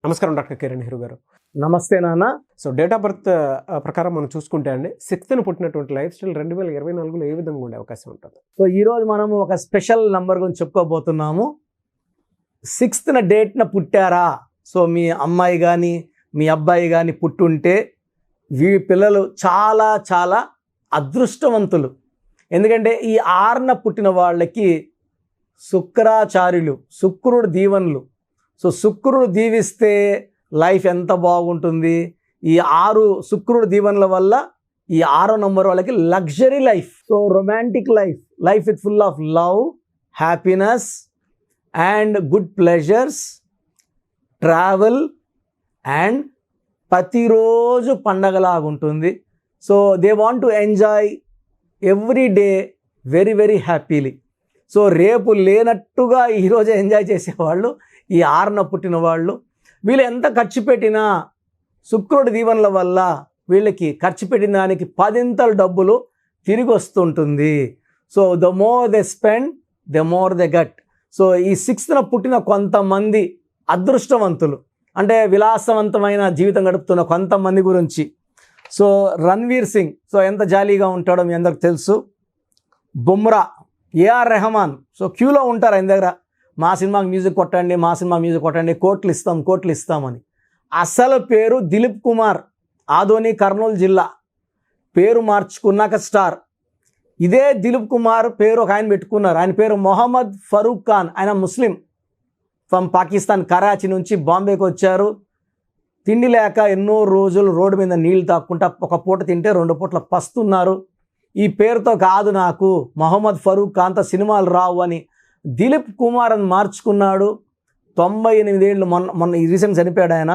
నమస్కారం డాక్టర్ కిరణ్ నెహ్రూ గారు. నమస్తే నాన్న. సో డేట్ ఆఫ్ బర్త్ ప్రకారం మనం చూసుకుంటే అండి 6th పుట్టినటువంటి లైఫ్ స్టైల్ 2024లో ఏ విధంగా ఉండే అవకాశం ఉంటుంది? సో ఈరోజు మనము ఒక స్పెషల్ నంబర్ గురించి చెప్పుకోబోతున్నాము. 6th డేట్న పుట్టారా, సో మీ అమ్మాయి కానీ మీ అబ్బాయి కానీ పుట్టుంటే పిల్లలు చాలా చాలా అదృష్టవంతులు. ఎందుకంటే ఈ 6న పుట్టిన వాళ్ళకి శుక్రాచార్యులు, శుక్రుడు దీవెనలు. సో శుక్రుడు దీవిస్తే లైఫ్ ఎంత బాగుంటుంది. ఈ 6 శుక్రుడు దీవెనల వల్ల ఈ 6వ నంబర్ వాళ్ళకి luxury life, so romantic life, life with full of love, happiness and good pleasures, travel and ప్రతిరోజు పండగలాగుంటుంది. So they want to enjoy every day very very happily. So రేపు లేనట్టుగా ఈరోజు ఎంజాయ్ చేసేవాళ్ళు ఈ 6న పుట్టిన వాళ్ళు. వీళ్ళు ఎంత ఖర్చు పెట్టినా శుక్రుడి దీవెనల వల్ల వీళ్ళకి ఖర్చు పెట్టిన దానికి 10 డబ్బులు తిరిగి వస్తుంటుంది. So the more they spend the more they gut. So ఈ 6న పుట్టిన కొంతమంది అదృష్టవంతులు, అంటే విలాసవంతమైన జీవితం గడుపుతున్న కొంతమంది గురించి. సో రణ్వీర్ సింగ్, సో ఎంత జాలీగా ఉంటాడో మీ అందరికి తెలుసు. బుమ్రా, ఏఆర్ రెహమాన్, సో క్యూలో ఉంటారు ఆయన దగ్గర, మా సినిమాకి మ్యూజిక్ కొట్టండి, మా సినిమా మ్యూజిక్ కొట్టండి, కోట్లు ఇస్తామని. అసలు పేరు దిలీప్ కుమార్, ఆదోని కర్నూలు జిల్లా. పేరు మార్చుకున్నాక స్టార్. ఇదే దిలీప్ కుమార్ పేరు ఒక ఆయన పెట్టుకున్నారు. ఆయన పేరు మొహమ్మద్ ఫరూక్ ఖాన్. ఆయన ముస్లిం, ఫ్రమ్ పాకిస్తాన్, కరాచీ నుంచి బాంబేకి వచ్చారు. తిండి లేక ఎన్నో రోజులు రోడ్డు మీద నీళ్లు తాక్కుంటా ఒక పూట తింటే 2 పూటల పస్తున్నారు. ఈ పేరుతో కాదు నాకు మొహమ్మద్ ఫరూక్ ఖాన్తో సినిమాలు రావు అని దిలీప్ కుమార్ అని మార్చుకున్నాడు. 98 ఏళ్ళు, మొన్న రీసెంట్ చనిపోయాడు ఆయన.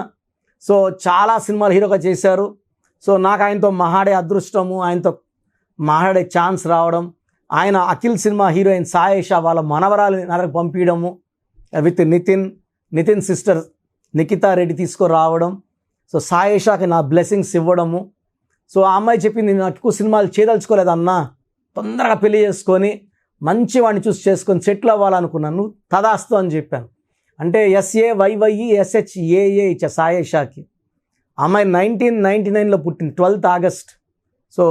సో చాలా సినిమాలు హీరోగా చేశారు. సో నాకు ఆయనతో మహాడే అదృష్టము, ఆయనతో మహాడే ఛాన్స్ రావడం, ఆయన అఖిల్ సినిమా హీరోయిన్ సాయేషా వాళ్ళ మనవరాలని నాకు పంపించడము, విత్ నితిన్ సిస్టర్ నిఖితా రెడ్డి తీసుకురావడం. సో సాయేషాకి నా బ్లెస్సింగ్స్ ఇవ్వడము. సో ఆ అమ్మాయి చెప్పింది, నాకు ఎక్కువ సినిమాలు చేయదలుచుకోలేదన్నా, తొందరగా పెళ్లి చేసుకొని మంచి వాడిని చూసి చేసుకొని సెటిల్ అవ్వాలనుకున్నాను, తదాస్తు అని చెప్పాను. అంటే SAYYESHAA ఇచ్చా సాయేషాకి. అమ్మాయి 1999లో పుట్టింది, 12th ఆగస్ట్. సో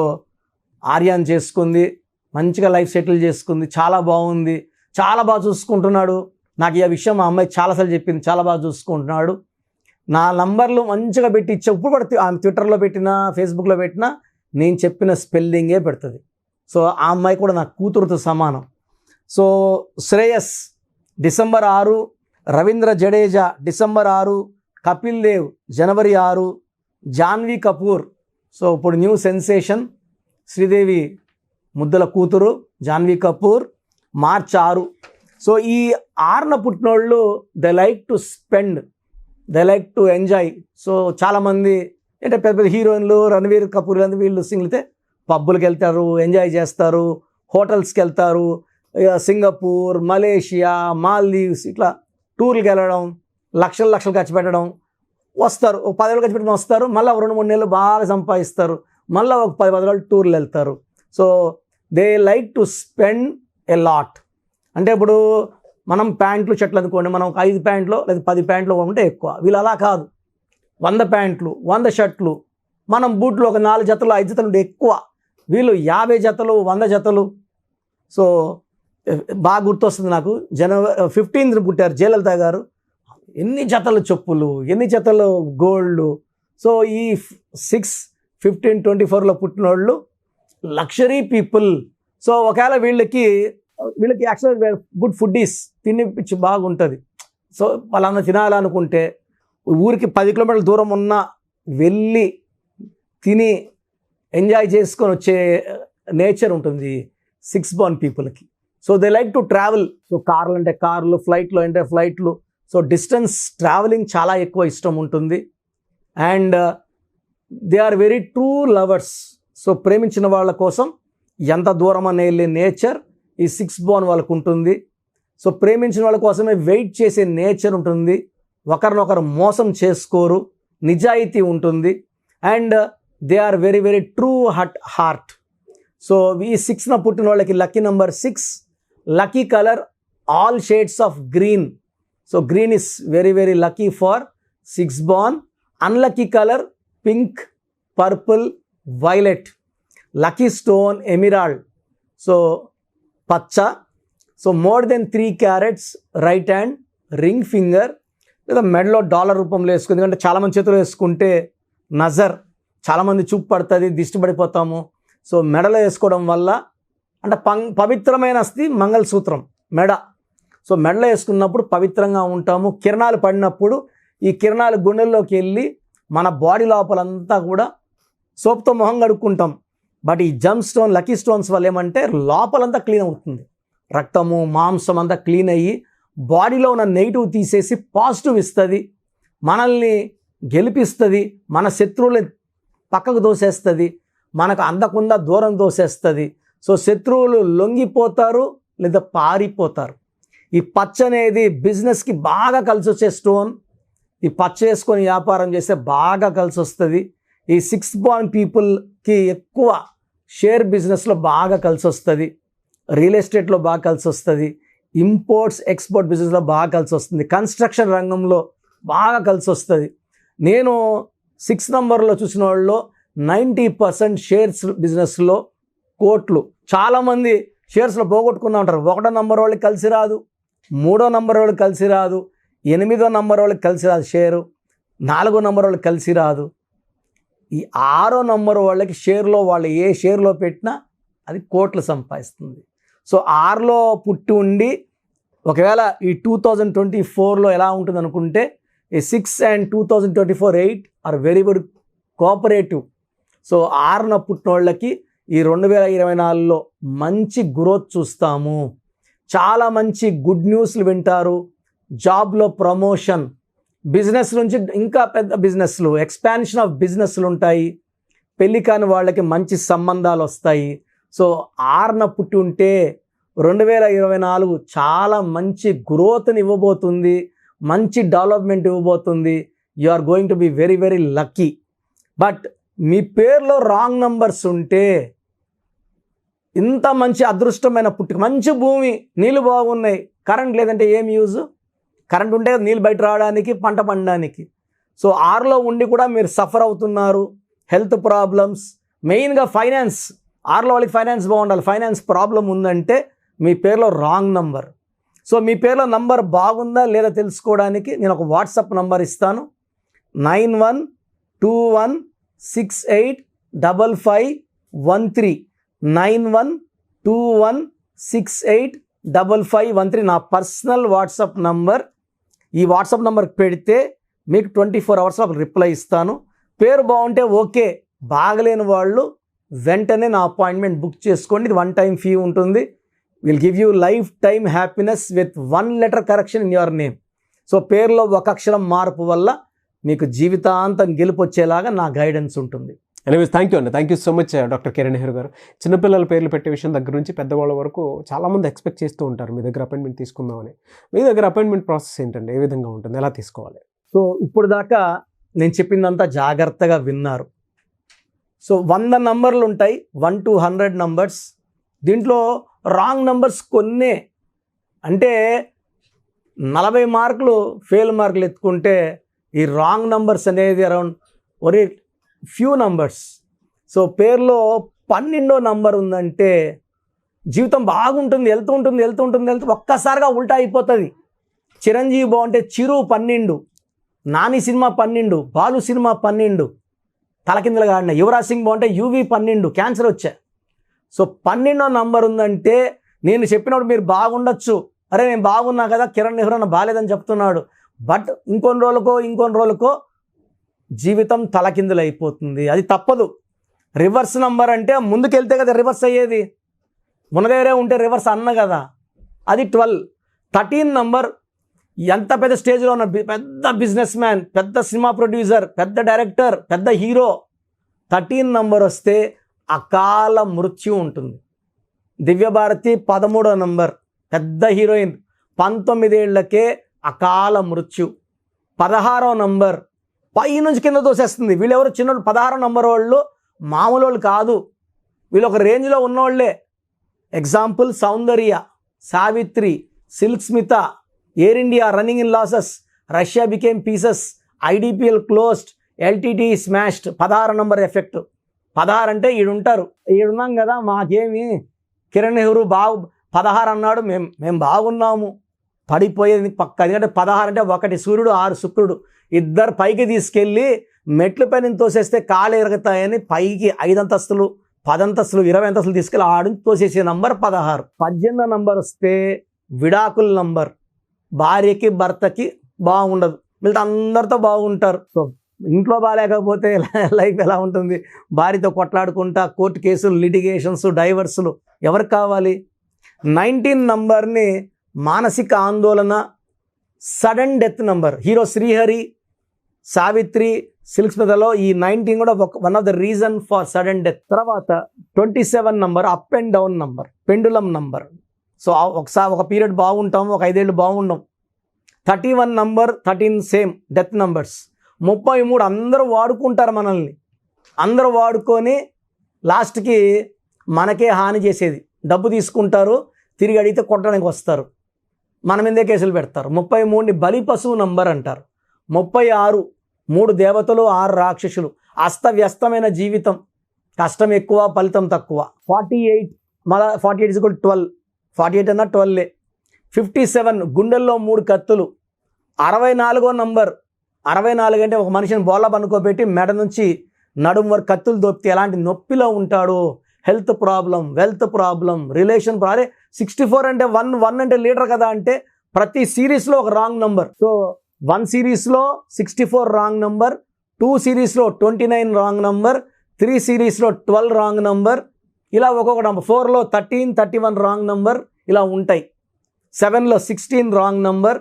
ఆర్యాన్ చేసుకుంది, మంచిగా లైఫ్ సెటిల్ చేసుకుంది, చాలా బాగుంది, చాలా బాగా చూసుకుంటున్నాడు. నాకు ఈ విషయం మా అమ్మాయి చాలాసార్లు చెప్పింది, చాలా బాగా చూసుకుంటున్నాడు. నా నంబర్లు మంచిగా పెట్టి ఇచ్చా. ఇప్పుడు కూడా ఆమె ట్విట్టర్లో పెట్టినా ఫేస్బుక్లో పెట్టినా నేను చెప్పిన స్పెల్లింగే పెడుతుంది. సో ఆ అమ్మాయి కూడా నా కూతురుతో సమానం. So Shreyas December 6, Ravindra Jadeja December 6, Kapil Dev January 6, Janhvi Kapoor, so ఇప్పుడు న్యూ సెన్సేషన్ శ్రీదేవి ముద్దల కూతురు జాన్వీ కపూర్ March 6. సో ఈ 6న పుట్టినోళ్ళు they like to spend, they like to enjoy. So చాలామంది అంటే పెద్ద పెద్ద హీరోయిన్లు, రణవీర్ కపూర్ లాంటి వీళ్ళు సింగిల్తే పబ్బులకు వెళ్తారు, ఎంజాయ్ చేస్తారు, హోటల్స్కి వెళ్తారు, సింగపూర్, మలేషియా, మాల్దీవ్స్ ఇట్లా టూర్కి వెళ్ళడం, లక్షలు ఖర్చు పెట్టడం, వస్తారు, ఒక 10 ఏళ్ళు ఖర్చు పెట్టడం వస్తారు, మళ్ళీ 2-3 నెలలు బాగా సంపాదిస్తారు, మళ్ళీ ఒక 10 రోజులు టూర్లు వెళ్తారు. So they like to spend a lot. అంటే ఇప్పుడు మనం ప్యాంట్లు షర్ట్లు అనుకోండి, మనం ఒక 5 ప్యాంట్లు లేదా 10 ప్యాంట్లు ఉంటే ఎక్కువ. వీళ్ళు అలా కాదు, 100 ప్యాంట్లు 100 షర్ట్లు, మనం బూట్లు ఒక 4 జతలు 5 జతలు ఉంటే ఎక్కువ. వీళ్ళు 50 జతలు 100 జతలు. సో బాగా గుర్తొస్తుంది నాకు, January 15th పుట్టారు జయలలిత గారు. ఎన్ని జతలు చెప్పులు, ఎన్ని జతలు గోల్డ్. సో ఈ 6, 15, 24లో పుట్టిన వాళ్ళు లగ్జరీ పీపుల్. సో ఒకవేళ వీళ్ళకి యాక్చువల్గా గుడ్ ఫుడ్డీస్, తినిపించి బాగుంటుంది. సో వాళ్ళన్న తినాలనుకుంటే ఊరికి 10 కిలోమీటర్ల దూరం ఉన్న వెళ్ళి తిని ఎంజాయ్ చేసుకొని వచ్చే నేచర్ ఉంటుంది 6 born పీపుల్కి. So they like to travel. So కార్లు అంటే కార్లు, ఫ్లైట్లు అంటే ఫ్లైట్లు. సో డిస్టెన్స్ ట్రావెలింగ్ చాలా ఎక్కువ ఇష్టం ఉంటుంది. And they are very true lovers. So ప్రేమించిన వాళ్ళ కోసం ఎంత దూరం అనే వెళ్ళే నేచర్ ఈ 6 born వాళ్ళకు ఉంటుంది. సో ప్రేమించిన వాళ్ళ కోసమే వెయిట్ చేసే నేచర్ ఉంటుంది. ఒకరినొకరు మోసం చేసుకోరు, నిజాయితీ ఉంటుంది. And they are very very true heart. So ఈ 6న పుట్టిన వాళ్ళకి lucky number 6, lucky colour all shades of green. So green is very very lucky for six born, unlucky colour pink, purple, violet, lucky stone emerald, so పచ్చ, so more than 3 carats right hand, ring finger, లేదా మెడలో dollar రూపంలో వేసుకుంది. ఎందుకంటే చాలామంది చేతులు వేసుకుంటే నజర్, చాలామంది చూపు పడుతుంది, దిష్టి పడిపోతాము. సో మెడలో వేసుకోవడం వల్ల అంటే పవిత్రమైన అస్థి మంగళసూత్రం మెడ. సో మెడలో వేసుకున్నప్పుడు పవిత్రంగా ఉంటాము. కిరణాలు పడినప్పుడు ఈ కిరణాలు గుండెల్లోకి వెళ్ళి మన బాడీ లోపలంతా కూడా సోప్తో మొహం కడుక్కుంటాం. బట్ ఈ జమ్ స్టోన్, లక్కీ స్టోన్స్ వల్ల ఏమంటే లోపలంతా క్లీన్ అవుతుంది. రక్తము, మాంసం అంతా క్లీన్ అయ్యి బాడీలో ఉన్న నెగిటివ్ తీసేసి పాజిటివ్ ఇస్తుంది, మనల్ని గెలిపిస్తుంది, మన శత్రువుల్ని పక్కకు దోసేస్తుంది, మనకు అందకుండా దూరం దోసేస్తుంది. సో శత్రువులు లొంగిపోతారు లేదా పారిపోతారు. ఈ పచ్చ అనేది బిజినెస్కి బాగా కలిసి వచ్చే స్టోన్. ఈ పచ్చ వేసుకొని వ్యాపారం చేస్తే బాగా కలిసి వస్తుంది. ఈ 6 బాన్ పీపుల్కి ఎక్కువ షేర్ బిజినెస్లో బాగా కలిసి వస్తుంది, రియల్ ఎస్టేట్లో బాగా కలిసి వస్తుంది, ఇంపోర్ట్స్ ఎక్స్పోర్ట్ బిజినెస్లో బాగా కలిసి వస్తుంది, కన్స్ట్రక్షన్ రంగంలో బాగా కలిసి వస్తుంది. నేను 6 నంబర్లో చూసిన వాళ్ళలో 90% షేర్స్ బిజినెస్లో కోట్లు. చాలామంది షేర్స్లో పోగొట్టుకున్నా ఉంటారు. 1వ నంబర్ వాళ్ళకి కలిసి రాదు, 3వ నంబర్ వాళ్ళకి కలిసి రాదు, 8వ నంబర్ వాళ్ళకి కలిసి రాదు షేరు, 4వ నంబర్ వాళ్ళకి కలిసి రాదు. ఈ 6వ నంబర్ వాళ్ళకి షేర్లో వాళ్ళు ఏ షేర్లో పెట్టినా అది కోట్లు సంపాదిస్తుంది. సో 6లో పుట్టి ఉండి ఒకవేళ ఈ 2024లో ఎలా ఉంటుంది అనుకుంటే ఈ 6 and 2024 8 are very very cooperative. So 6న పుట్టిన వాళ్ళకి ఈ 2024లో మంచి గ్రోత్ చూస్తాము. చాలా మంచి గుడ్ న్యూస్లు వింటారు. జాబ్లో ప్రమోషన్, బిజినెస్ నుంచి ఇంకా పెద్ద బిజినెస్లు, ఎక్స్పాన్షన్ ఆఫ్ బిజినెస్లు ఉంటాయి. పెళ్లి కాని వాళ్ళకి మంచి సంబంధాలు వస్తాయి. సో 6న పుట్టి ఉంటే 2024 చాలా మంచి గ్రోత్ని ఇవ్వబోతుంది, మంచి డెవలప్మెంట్ ఇవ్వబోతుంది. You are going to be very very lucky. But మీ పేరులో రాంగ్ నంబర్స్ ఉంటే ఇంత మంచి అదృష్టమైన పుట్టుక, మంచి భూమి, నీళ్ళు బాగున్నాయి, కరెంట్ లేదంటే ఏం యూజ్? కరెంట్ ఉంటే నీళ్ళు బయట రావడానికి, పంట పండడానికి. సో 6లో ఉండి కూడా మీరు సఫర్ అవుతున్నారు. హెల్త్ ప్రాబ్లమ్స్, మెయిన్గా ఫైనాన్స్. 6లో వాళ్ళకి ఫైనాన్స్ బాగుండాలి. ఫైనాన్స్ ప్రాబ్లం ఉందంటే మీ పేరులో రాంగ్ నంబర్. సో మీ పేరులో నంబర్ బాగుందా లేదా తెలుసుకోవడానికి నేను ఒక వాట్సాప్ నంబర్ ఇస్తాను. 9121685513 9121685513 నా పర్సనల్ వాట్సాప్ నంబర్. ఈ వాట్సాప్ నంబర్కి పెడితే మీకు 24 అవర్స్లో రిప్లై ఇస్తాను. పేరు బాగుంటే ఓకే, బాగలేని వాళ్ళు వెంటనే నా అపాయింట్మెంట్ బుక్ చేసుకోండి. ఇది 1 time ఫీ ఉంటుంది. Will give you life time happiness with 1 letter correction in your name. So పేరులో ఒక అక్షరం మార్పు వల్ల మీకు జీవితాంతం గెలుపు వచ్చేలాగా నా గైడెన్స్ ఉంటుంది. ఎనీవేస్ థ్యాంక్ యూ అండి. Thank you so much doctor Kiran Nehru గారు. చిన్నపిల్లల పేర్లు పెట్టే విషయం దగ్గర నుంచి పెద్దవాళ్ళ వరకు చాలామంది ఎక్స్పెక్ట్ చేస్తూ ఉంటారు మీ దగ్గర అపాయింట్మెంట్ తీసుకుందామని. మీ దగ్గర అపాయింట్మెంట్ ప్రాసెస్ ఏంటండి? ఏ విధంగా ఉంటుంది? ఎలా తీసుకోవాలి? సో ఇప్పుడు దాకా నేను చెప్పిందంతా జాగ్రత్తగా విన్నారు. సో 100 నంబర్లు ఉంటాయి, 1 to 100 నంబర్స్. దీంట్లో రాంగ్ నంబర్స్ కొన్నే, అంటే 40 మార్కులు ఫెయిల్ మార్కులు ఎత్తుకుంటే ఈ రాంగ్ నంబర్స్ అనేది అరౌండ్ ఒరే ఫ్యూ నంబర్స్. సో పేరులో 12వ నంబర్ ఉందంటే జీవితం బాగుంటుంది, వెళ్తూ ఒక్కసారిగా ఉల్టా అయిపోతుంది. చిరంజీవి బాగుంటే చిరు 12, నాని సినిమా 12, బాలు సినిమా 12, తలకిందులుగా ఆడిన. యువరాజ్ సింగ్ బాగుంటే యువి 12, క్యాన్సర్ వచ్చా. సో 12వ నంబర్ ఉందంటే నేను చెప్పినప్పుడు మీరు బాగుండొచ్చు, అరే నేను బాగున్నా కదా, కిరణ్ నెహ్రూ అన్న బాగాలేదని చెప్తున్నాడు. బట్ ఇంకొన్ని రోజులకో జీవితం తలకిందులు అయిపోతుంది. అది తప్పదు. రివర్స్ నంబర్ అంటే ముందుకెళ్తే కదా రివర్స్ అయ్యేది, మునదేరే ఉంటే రివర్స్ అన్న కదా. అది 12. 13 నంబర్ ఎంత పెద్ద స్టేజ్లో ఉన్న పెద్ద బిజినెస్ మ్యాన్, పెద్ద సినిమా ప్రొడ్యూసర్, పెద్ద డైరెక్టర్, పెద్ద హీరో, 13 నంబర్ వస్తే అకాల మృత్యు ఉంటుంది. దివ్యభారతి 13వ నంబర్, పెద్ద హీరోయిన్, 19 ఏళ్లకే అకాల మృత్యు. 16వ నంబర్ పై నుంచి కింద తోసేస్తుంది. వీళ్ళెవరు చిన్నోళ్ళు, 16వ నంబర్ వాళ్ళు మామూలు వాళ్ళు కాదు, వీళ్ళు ఒక రేంజ్లో ఉన్నోళ్ళే. Example Soundarya, Savitri, Silk Smitha, Air India running in losses, Russia became pieces, IDPL closed, LTTE smashed. 16 number effect. 16 అంటే ఈడుంటారు, ఈడున్నాం కదా, మాకేమి కిరణ్ నెహ్రూ 16 అన్నాడు, మేము బాగున్నాము, పడిపోయేది పక్క. ఎందుకంటే 16 అంటే 1 సూర్యుడు 6 శుక్రుడు, ఇద్దరు పైకి తీసుకెళ్ళి మెట్ల పైన తోసేస్తే కాళ్ళు ఎరుగుతాయని పైకి 5 అంతస్తులు 10 అంతస్తులు 20 అంతస్తులు తీసుకెళ్ళి ఆడిని తోసేసే నంబర్ 16. 18 నంబర్ వస్తే విడాకుల నంబర్. భార్యకి భర్తకి బాగుండదు, వీళ్ళతో అందరితో బాగుంటారు. సో ఇంట్లో బాగాలేకపోతే లైఫ్ ఎలా ఉంటుంది? భార్యతో కొట్లాడుకుంటా, కోర్టు కేసులు, లిటిగేషన్స్, డైవర్సులు. ఎవరికి కావాలి? 19 నంబర్ని మానసిక ఆందోళన, sudden death number. Hero Srihari, Savitri, Silk స్మితలో ఈ 19 కూడా one of the reason for sudden death. తర్వాత 27 number up and down number, pendulum number. So ఒకసారి ఒక పీరియడ్ బాగుంటాం, ఒక 5 ఏళ్ళు బాగుండం. 31 నంబర్ 13 సేమ్ డెత్ నంబర్స్. 33 అందరూ వాడుకుంటారు మనల్ని, అందరూ వాడుకొని లాస్ట్కి మనకే హాని చేసేది. డబ్బు తీసుకుంటారు, తిరిగి అడిగితే కొట్టడానికి వస్తారు, మన మీదే కేసులు పెడతారు. 33ని బలి పశువు నంబర్ అంటారు. 36 3 దేవతలు 6 రాక్షసులు. అస్తవ్యస్తమైన జీవితం, కష్టం ఎక్కువ ఫలితం తక్కువ. 48 12, 48 అన్నా 12. 57 గుండెల్లో 3 కత్తులు. 64 నంబర్. 64 అంటే ఒక మనిషిని బోళ్ళ పనుకోబెట్టి మెడ నుంచి నడుము వరకు కత్తులు దొప్పితే ఎలాంటి నొప్పిలో ఉంటాడో, health problem, wealth problem, relation problem. 64 అంటే 1 అంటే లీడర్ కదా, అంటే ప్రతి సిరీస్లో ఒక రాంగ్ నంబర్. సో 1 సిరీస్లో 64 రాంగ్ నంబర్, 2 సిరీస్లో 29 రాంగ్ నంబర్, 3 సిరీస్లో 12 రాంగ్ నంబర్, ఇలా ఒక్కొక్క నంబర్. 4లో 13, 31 రాంగ్ నంబర్ ఇలా ఉంటాయి. 7లో 16 రాంగ్ నంబర్,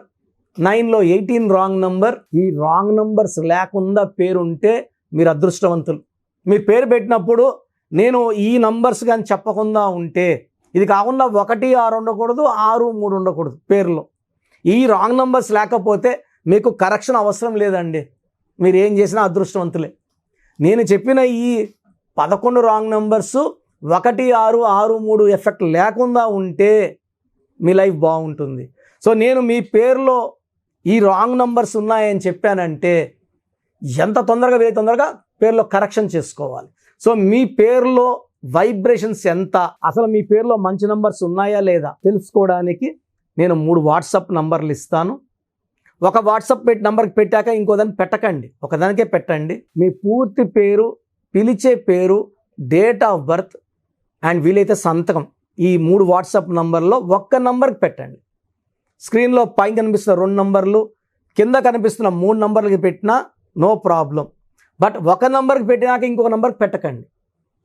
9లో 18 రాంగ్ నంబర్. ఈ రాంగ్ నంబర్స్ లేకుండా పేరుంటే మీరు అదృష్టవంతులు. మీరు పేరు పెట్టినప్పుడు నేను ఈ నంబర్స్ కానీ చెప్పకుండా ఉంటే, ఇది కాకుండా 1, 6 ఉండకూడదు, 6, 3 ఉండకూడదు పేరులో. ఈ రాంగ్ నంబర్స్ లేకపోతే మీకు కరెక్షన్ అవసరం లేదండి, మీరు ఏం చేసినా అదృష్టవంతులే. నేను చెప్పిన ఈ 11 రాంగ్ నంబర్స్ 1, 6, 6, 3 ఎఫెక్ట్ లేకుండా ఉంటే మీ లైఫ్ బాగుంటుంది. సో నేను మీ పేరులో ఈ రాంగ్ నంబర్స్ ఉన్నాయని చెప్పానంటే ఎంత తొందరగా పేరులో కరెక్షన్ చేసుకోవాలి. సో మీ పేరులో వైబ్రేషన్స్ ఎంత, అసలు మీ పేరులో మంచి నంబర్స్ ఉన్నాయా లేదా తెలుసుకోవడానికి నేను 3 వాట్సాప్ నంబర్లు ఇస్తాను. ఒక వాట్సాప్ నంబర్కి పెట్టాక ఇంకో దాన్ని పెట్టకండి, ఒకదానికే పెట్టండి. మీ పూర్తి పేరు, పిలిచే పేరు, డేట్ ఆఫ్ బర్త్ అండ్ వీలైతే సంతకం, ఈ 3 వాట్సాప్ నంబర్లో ఒక్క నంబర్కి పెట్టండి. స్క్రీన్లో పైన కనిపిస్తున్న 2 నంబర్లు, కింద కనిపిస్తున్న 3 నంబర్లకి పెట్టినా నో ప్రాబ్లం. బట్ ఒక నంబర్కి పెట్టినాక ఇంకొక నంబర్కి పెట్టకండి.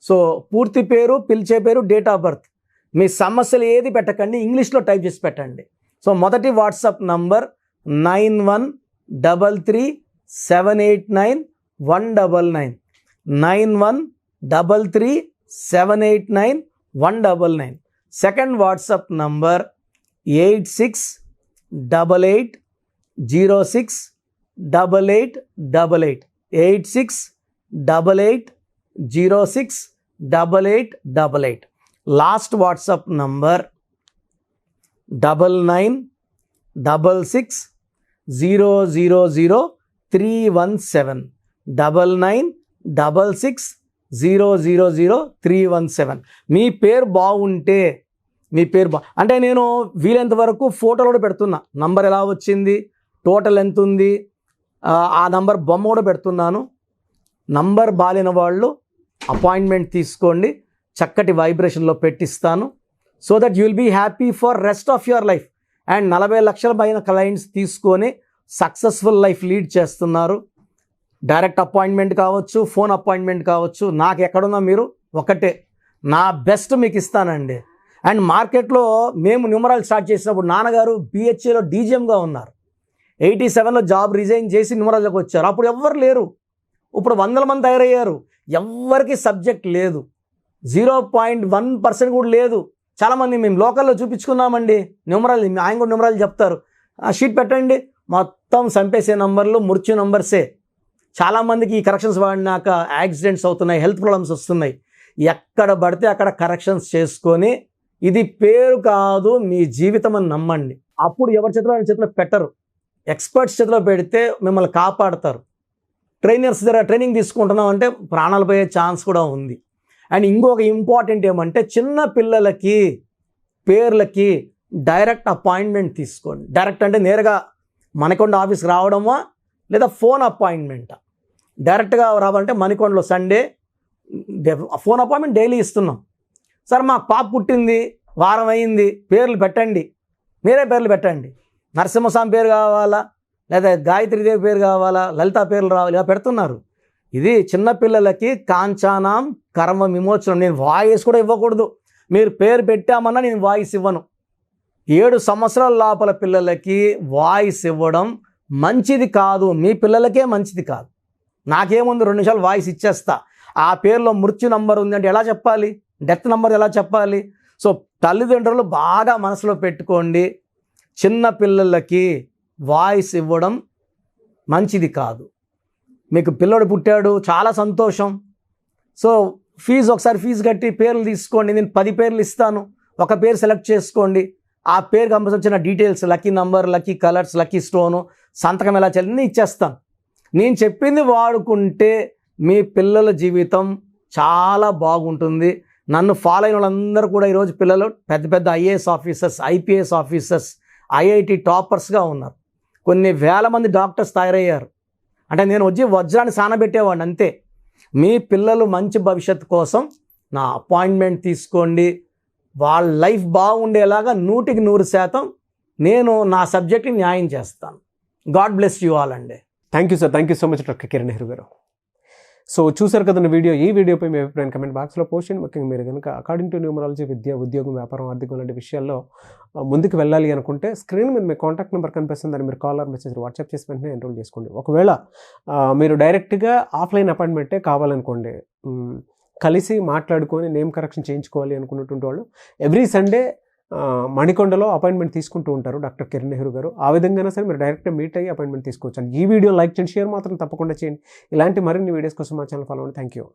సో పూర్తి పేరు, పిలిచే పేరు, డేట్ ఆఫ్ బర్త్, మీ సమస్యలు ఏది పెట్టకండి, ఇంగ్లీష్లో టైప్ చేసి పెట్టండి. సో మొదటి WhatsApp number 9133789199, 9133789199. Second WhatsApp number 8688068888, 8688068888. Last WhatsApp number 9966000317, 9966000317. మీ పేరు బాగుంటే, మీ పేరు అంటే నేను వీలైనంత వరకు ఫోటోలు కూడా పెడుతున్నా, నంబర్ ఎలా వచ్చింది, టోటల్ ఎంత ఉంది, ఆ నంబర్ బొమ్మ కూడా పెడుతున్నాను. నంబర్ బాలేని వాళ్ళు అపాయింట్మెంట్ తీసుకోండి, చక్కటి వైబ్రేషన్లో పెట్టిస్తాను. So that you will be happy for rest of your life. And 40 లక్షల పైన క్లయింట్స్ తీసుకొని సక్సెస్ఫుల్ లైఫ్ లీడ్ చేస్తున్నారు. డైరెక్ట్ అపాయింట్మెంట్ కావచ్చు, ఫోన్ అపాయింట్మెంట్ కావచ్చు, నాకు ఎక్కడున్నా మీరు ఒకటే, నా బెస్ట్ మీకు ఇస్తానండి. అండ్ మార్కెట్లో మేము న్యూమరాల్ స్టార్ట్ చేసినప్పుడు నాన్నగారు BHAలో DGMగా ఉన్నారు. 87లో జాబ్ రిజైన్ చేసి న్యూమరాల్లోకి వచ్చారు. అప్పుడు ఎవ్వరు లేరు, ఇప్పుడు 100 మంది తయారయ్యారు. ఎవ్వరికి సబ్జెక్ట్ లేదు, 0.1% కూడా లేదు. చాలామంది మేము లోకల్లో చూపించుకున్నామండి న్యూమరాల్, ఆయన కూడా న్యూమరాల్ చెప్తారు, ఆ షీట్ పెట్టండి, మొత్తం చంపేసే నంబర్లు, మృత్యు నంబర్సే. చాలామందికి ఈ కరెక్షన్స్ వాడినాక యాక్సిడెంట్స్ అవుతున్నాయి, హెల్త్ ప్రాబ్లమ్స్ వస్తున్నాయి. ఎక్కడ పడితే అక్కడ కరెక్షన్స్ చేసుకొని, ఇది పేరు కాదు మీ జీవితం అని నమ్మండి. అప్పుడు ఎవరి చేతిలో ఆయన చేతిలో పెట్టరు. ఎక్స్పర్ట్స్ చేతిలో పెడితే మిమ్మల్ని కాపాడతారు. ట్రైనర్స్ దగ్గర ట్రైనింగ్ తీసుకుంటున్నాం అంటే ప్రాణాలు పోయే ఛాన్స్ కూడా ఉంది. అండ్ ఇంకొక ఇంపార్టెంట్ ఏమంటే చిన్న పిల్లలకి పేర్లకి డైరెక్ట్ అపాయింట్మెంట్ తీసుకోండి. డైరెక్ట్ అంటే నేరుగా మణికొండ ఆఫీస్కి రావడమా లేదా ఫోన్ అపాయింట్మెంటా? డైరెక్ట్గా రావాలంటే మణికొండలో సండే ఫోన్ అపాయింట్మెంట్ డైలీ ఇస్తున్నాం. సార్ మా పాప పుట్టింది, వారం అయింది, పేర్లు పెట్టండి, మీరే పేర్లు పెట్టండి. నరసింహస్వామి పేరు కావాలా, లేదా గాయత్రీదేవి పేరు కావాలా, లలిత పేర్లు రావాలి, ఇలా పెడుతున్నారు. ఇది చిన్నపిల్లలకి కాంచానాం కర్మ విమోచనం. నేను వాయిస్ కూడా ఇవ్వకూడదు. మీరు పేరు పెట్టామన్నా నేను వాయిస్ ఇవ్వను. 7 సంవత్సరాల లోపల పిల్లలకి వాయిస్ ఇవ్వడం మంచిది కాదు. మీ పిల్లలకే మంచిది కాదు. నాకేముంది 2 నిమిషాలు వాయిస్ ఇచ్చేస్తా. ఆ పేరులో మృత్యు నంబర్ ఉంది అంటే ఎలా చెప్పాలి? డెత్ నంబర్ ఎలా చెప్పాలి? సో తల్లిదండ్రులు బాగా మనసులో పెట్టుకోండి, చిన్న పిల్లలకి వాయిస్ ఇవ్వడం మంచిది కాదు. మీకు పిల్లడు పుట్టాడు, చాలా సంతోషం. సో ఒకసారి ఫీజు కట్టి పేర్లు తీసుకోండి. నేను 10 పేర్లు ఇస్తాను, ఒక పేరు సెలెక్ట్ చేసుకోండి. ఆ పేరు కంపల్సరీ వచ్చిన details, lucky number, lucky colours, lucky stone, సంతకం ఎలా చేయాలి ఇచ్చేస్తాను. నేను చెప్పింది వాడుకుంటే మీ పిల్లల జీవితం చాలా బాగుంటుంది. నన్ను ఫాలో అయిన వాళ్ళందరూ కూడా ఈరోజు పిల్లలు పెద్ద పెద్ద IAS officers, IPS officers, IIT టాపర్స్గా ఉన్నారు. కొన్ని వేల మంది డాక్టర్స్ తయారయ్యారు. అంటే నేను వచ్చి వజ్రాన్ని సానబెట్టేవాడిని అంతే. మీ పిల్లలు మంచి భవిష్యత్తు కోసం నా అపాయింట్మెంట్ తీసుకోండి. వాళ్ళ లైఫ్ బాగుండేలాగా 100% నేను నా సబ్జెక్ట్ని న్యాయం చేస్తాను. గాడ్ బ్లెస్ యూ ఆల్ అండి. Thank you sir. Thank you so much doctor Kiran Nehru గారు. సో చూసారు కదండి వీడియో. ఈ వీడియోపై మీ అభిప్రాయం కమెంట్ బాక్స్లో పోస్ట్ చేయండి. ముఖ్యంగా మీరు కనుక అకార్డింగ్ టు న్యూమరాలజీ విద్య, ఉద్యోగం, వ్యాపారం, ఆర్థికం లాంటి విషయాల్లో ముందుకు వెళ్ళాలి అనుకుంటే స్క్రీన్ మీద మీ కాంటాక్ట్ నెంబర్ కనిపిస్తుంది. దాన్ని మీరు కాల్ ఆర్ మెసేజ్ వాట్సాప్ చేసి వెంటనే ఎన్రోల్ చేసుకోండి. ఒకవేళ మీరు డైరెక్ట్గా ఆఫ్లైన్ అపాయింట్మెంటే కావాలనుకోండి, కలిసి మాట్లాడుకొని నేమ్ కరెక్షన్ చేయించుకోవాలి అనుకున్నటువంటి వాళ్ళు ఎవ్రీ సండే మణికొండలో అపాయింట్మెంట్ తీసుకుంటూ ఉంటారు డాక్టర్ కిరణ్ నెహ్రూ గారు. ఆ విధంగా సరే మీరు డైరెక్ట్గా మీట్ అయ్యి అపాయింట్మెంట్ తీసుకోవచ్చు. ఈ వీడియో లైక్ చేయండి, షేర్ మాత్రం తప్పకుండా చేయండి. ఇలాంటి మరిన్ని వీడియోస్ కోసం మా ఛానల్ ఫాలో అవ్వండి. Thank you.